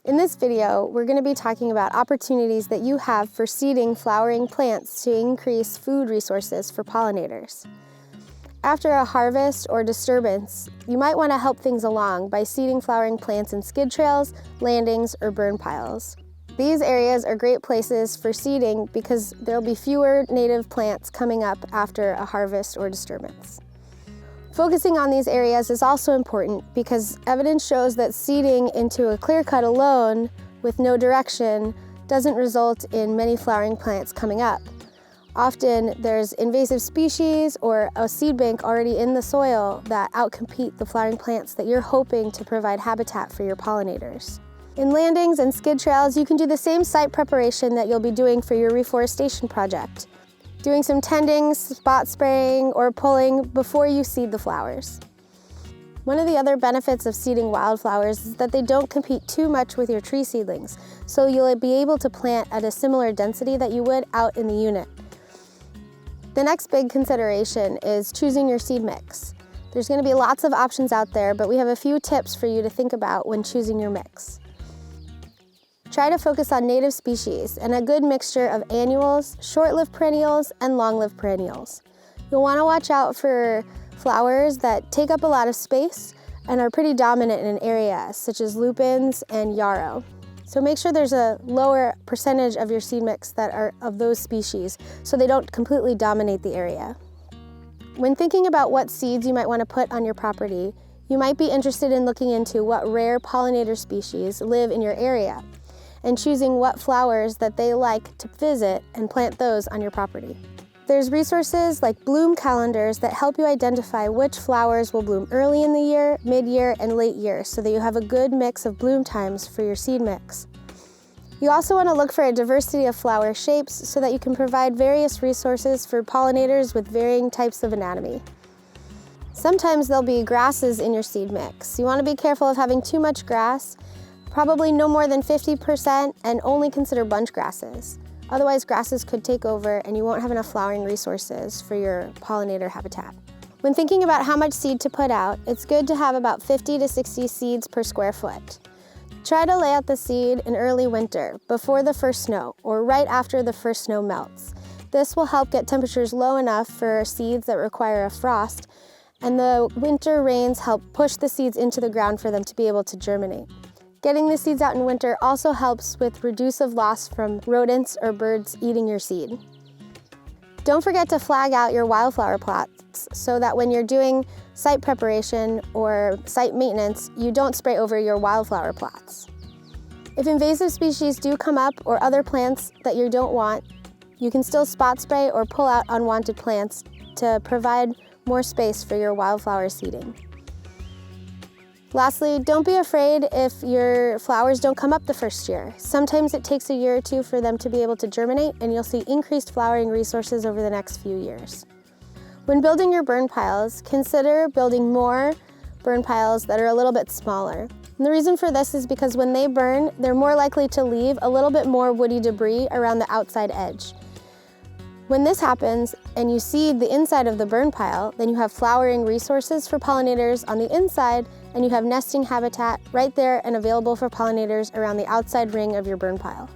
In this video, we're going to be talking about opportunities that you have for seeding flowering plants to increase food resources for pollinators. After a harvest or disturbance, you might want to help things along by seeding flowering plants in skid trails, landings, or burn piles. These areas are great places for seeding because there'll be fewer native plants coming up after a harvest or disturbance. Focusing on these areas is also important because evidence shows that seeding into a clear cut alone with no direction doesn't result in many flowering plants coming up. Often there's invasive species or a seed bank already in the soil that outcompete the flowering plants that you're hoping to provide habitat for your pollinators. In landings and skid trails, you can do the same site preparation that you'll be doing for your reforestation project, doing some tending, spot spraying, or pulling before you seed the flowers. One of the other benefits of seeding wildflowers is that they don't compete too much with your tree seedlings, so you'll be able to plant at a similar density that you would out in the unit. The next big consideration is choosing your seed mix. There's going to be lots of options out there, but we have a few tips for you to think about when choosing your mix. Try to focus on native species and a good mixture of annuals, short-lived perennials, and long-lived perennials. You'll want to watch out for flowers that take up a lot of space and are pretty dominant in an area, such as lupins and yarrow. So make sure there's a lower percentage of your seed mix that are of those species so they don't completely dominate the area. When thinking about what seeds you might want to put on your property, you might be interested in looking into what rare pollinator species live in your area and choosing what flowers that they like to visit and plant those on your property. There's resources like bloom calendars that help you identify which flowers will bloom early in the year, mid-year, and late year so that you have a good mix of bloom times for your seed mix. You also want to look for a diversity of flower shapes so that you can provide various resources for pollinators with varying types of anatomy. Sometimes there'll be grasses in your seed mix. You want to be careful of having too much grass, probably no more than 50%, and only consider bunch grasses. Otherwise, grasses could take over and you won't have enough flowering resources for your pollinator habitat. When thinking about how much seed to put out, it's good to have about 50 to 60 seeds per square foot. Try to lay out the seed in early winter, before the first snow, or right after the first snow melts. This will help get temperatures low enough for seeds that require a frost, and the winter rains help push the seeds into the ground for them to be able to germinate. Getting the seeds out in winter also helps with reducive loss from rodents or birds eating your seed. Don't forget to flag out your wildflower plots so that when you're doing site preparation or site maintenance, you don't spray over your wildflower plots. If invasive species do come up or other plants that you don't want, you can still spot spray or pull out unwanted plants to provide more space for your wildflower seeding. Lastly, don't be afraid if your flowers don't come up the first year. Sometimes it takes a year or two for them to be able to germinate, and you'll see increased flowering resources over the next few years. When building your burn piles, consider building more burn piles that are a little bit smaller. And the reason for this is because when they burn, they're more likely to leave a little bit more woody debris around the outside edge. When this happens and you seed the inside of the burn pile, then you have flowering resources for pollinators on the inside, and you have nesting habitat right there and available for pollinators around the outside ring of your burn pile.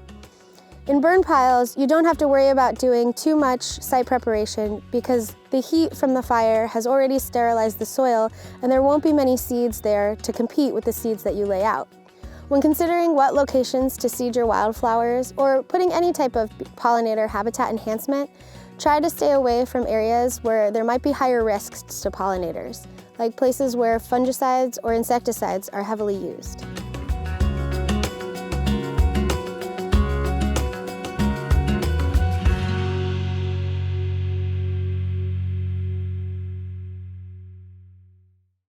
In burn piles, you don't have to worry about doing too much site preparation because the heat from the fire has already sterilized the soil and there won't be many seeds there to compete with the seeds that you lay out. When considering what locations to seed your wildflowers or putting any type of pollinator habitat enhancement, try to stay away from areas where there might be higher risks to pollinators, like places where fungicides or insecticides are heavily used.